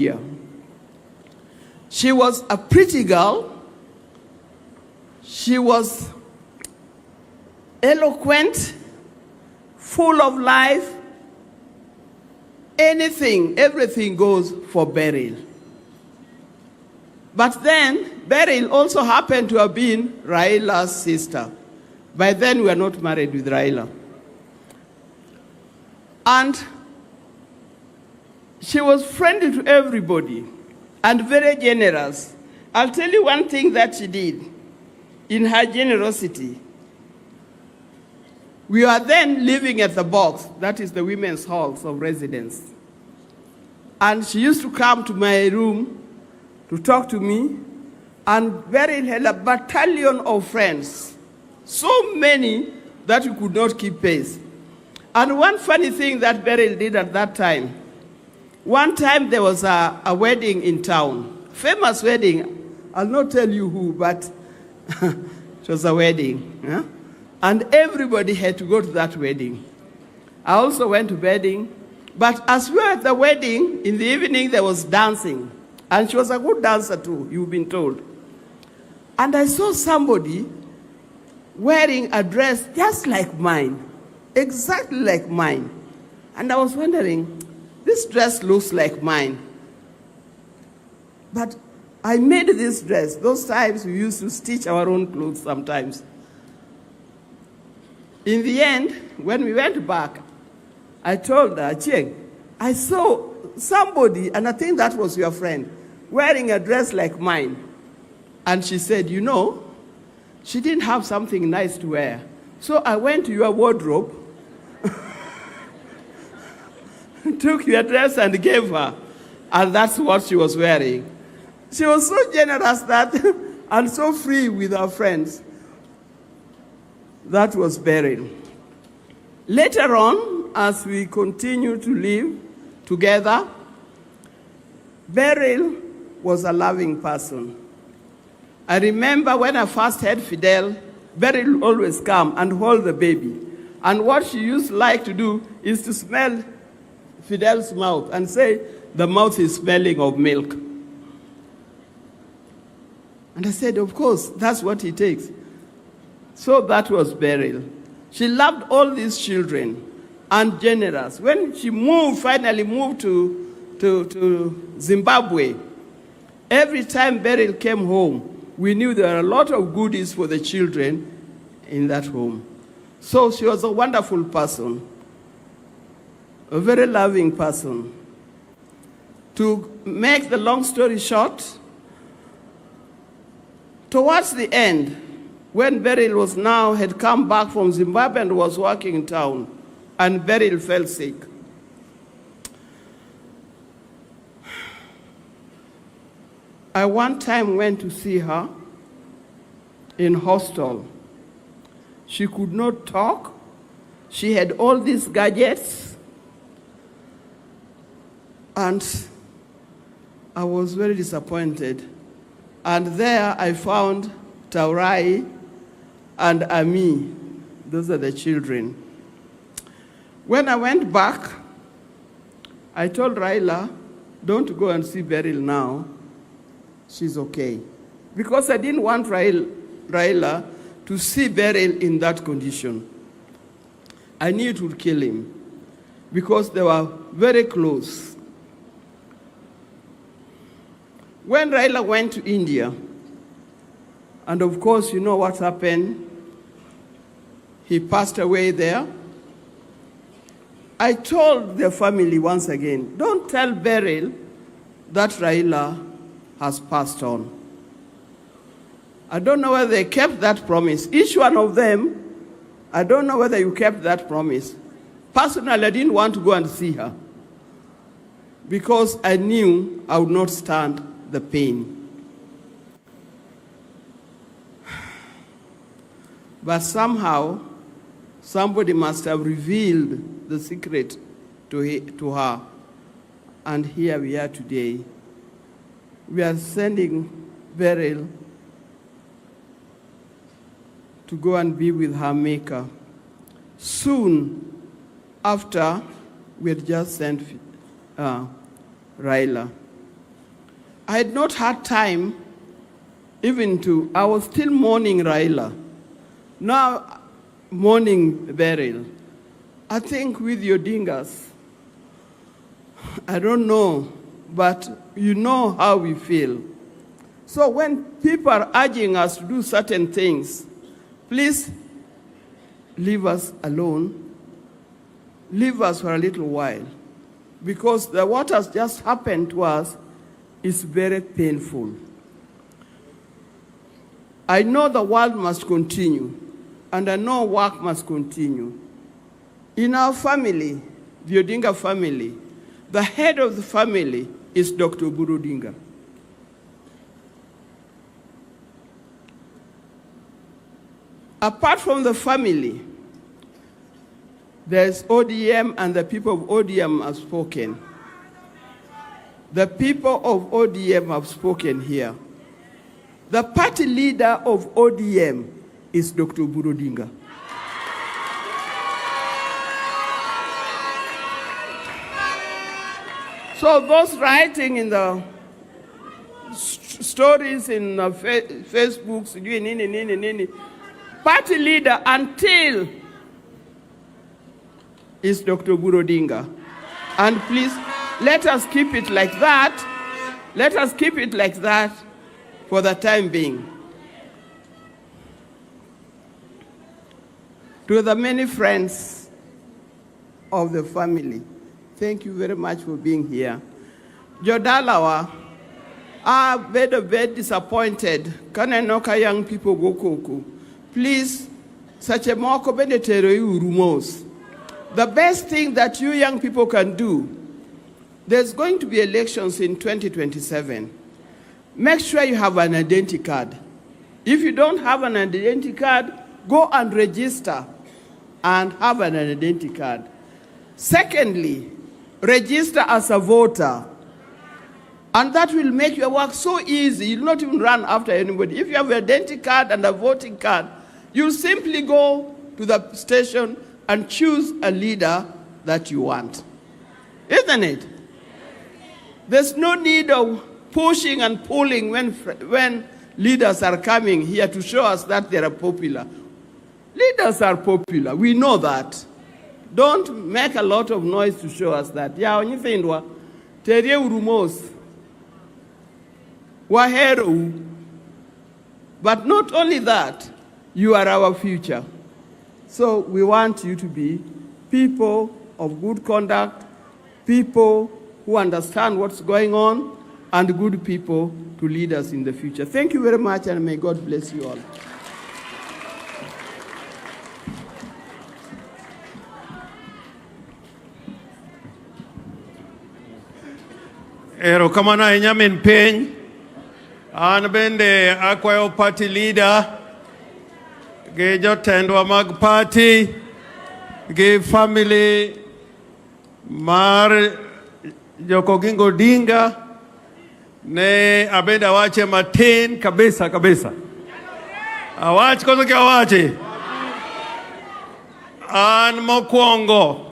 Yeah. She was a pretty girl. She was eloquent, full of life. Anything, everything goes for Buril. But then, Buril also happened to have been Raila's sister. By then, we were not married with Raila. And she was friendly to everybody and very generous. I'll tell you one thing that she did in her generosity. We were then living at the box, that is the women's halls of residence. And she used to come to my room to talk to me, and Buril had a battalion of friends, so many that we could not keep pace. And one funny thing that Buril did at that time, one time there was a wedding in town, famous wedding. I'll not tell you who, but it was a wedding. Yeah? And everybody had to go to that wedding. I also went to wedding. But as we were at the wedding, in the evening there was dancing. And she was a good dancer too, you've been told. And I saw somebody wearing a dress just like mine, exactly like mine. And I was wondering, this dress looks like mine. But I made this dress. Those times we used to stitch our own clothes sometimes. In the end, when we went back, I told her, Cheng, I saw somebody, and I think that was your friend, wearing a dress like mine. And she said, you know, she didn't have something nice to wear. So I went to your wardrobe, took your dress and gave her. And that's what she was wearing. She was so generous that, and so free with her friends. That was Buril. Later on, as we continued to live together, Buril was a loving person. I remember when I first had Fidel, Buril would always come and hold the baby. And what she used to like to do is to smell Fidel's mouth and say, the mouth is smelling of milk. And I said, of course, that's what it takes. So that was Buril. She loved all these children and generous. When she finally moved to Zimbabwe, every time Buril came home, we knew there were a lot of goodies for the children in that home. So she was a wonderful person, a very loving person. To make the long story short, towards the end, when Buril had come back from Zimbabwe and was working in town, and Buril fell sick. I one time went to see her in hostel. She could not talk. She had all these gadgets. And I was very disappointed. And there I found Taurai and Ami. Those are the children. When I went back, I told Raila, don't go and see Buril now. She's okay. Because I didn't want Raila to see Buril in that condition. I knew it would kill him because they were very close. When Raila went to India, and of course, you know what happened. He passed away there. I told the family once again, don't tell Buril that Raila has passed on. I don't know whether they kept that promise. Each one of them, I don't know whether you kept that promise. Personally, I didn't want to go and see her because I knew I would not stand the pain. But somehow, somebody must have revealed the secret to her. And here we are today. We are sending Buril to go and be with her maker. Soon after, we had just sent Raila. I had not had time I was still mourning Raila. Now mourning Buril. I think with your Odingas, I don't know, but you know how we feel. So when people are urging us to do certain things, please leave us alone. Leave us for a little while. Because what has just happened to us is very painful. I know the world must continue, and I know work must continue. In our family, the Odinga family, the head of the family is Dr. Odinga. Apart from the family, there's ODM, and the people of ODM have spoken. The people of ODM have spoken here. The party leader of ODM is Dr. Odinga. So those writing in the stories in Facebook, party leader until is Dr. Odinga. And please, let us keep it like that. Let us keep it like that for the time being. To the many friends of the family, thank you very much for being here. Jodalawa, I'm very disappointed. Can I knock young people go koko? Please, such a moko benetero rumors. The best thing that you young people can do, there's going to be elections in 2027. Make sure you have an identity card. If you don't have an identity card, go and register and have an identity card. Secondly, register as a voter. And that will make your work so easy. You'll not even run after anybody. If you have an identity card and a voting card, you'll simply go to the station and choose a leader that you want. Isn't it? There's no need of pushing and pulling when leaders are coming here to show us that they are popular. Leaders are popular. We know that. Don't make a lot of noise to show us that. Yeah, when you think, Terie urumos, wahero. But not only that, you are our future. So we want you to be people of good conduct, people who understand what's going on, and good people to lead us in the future. Thank you very much, and may God bless you all. Erokamano ahinya min piny. An bende akwayo party leader gi jotendwa mag party gi family mar Jokogingo Odinga ne abende awache matin kabisa. Awach koso ki awache. An mokwongo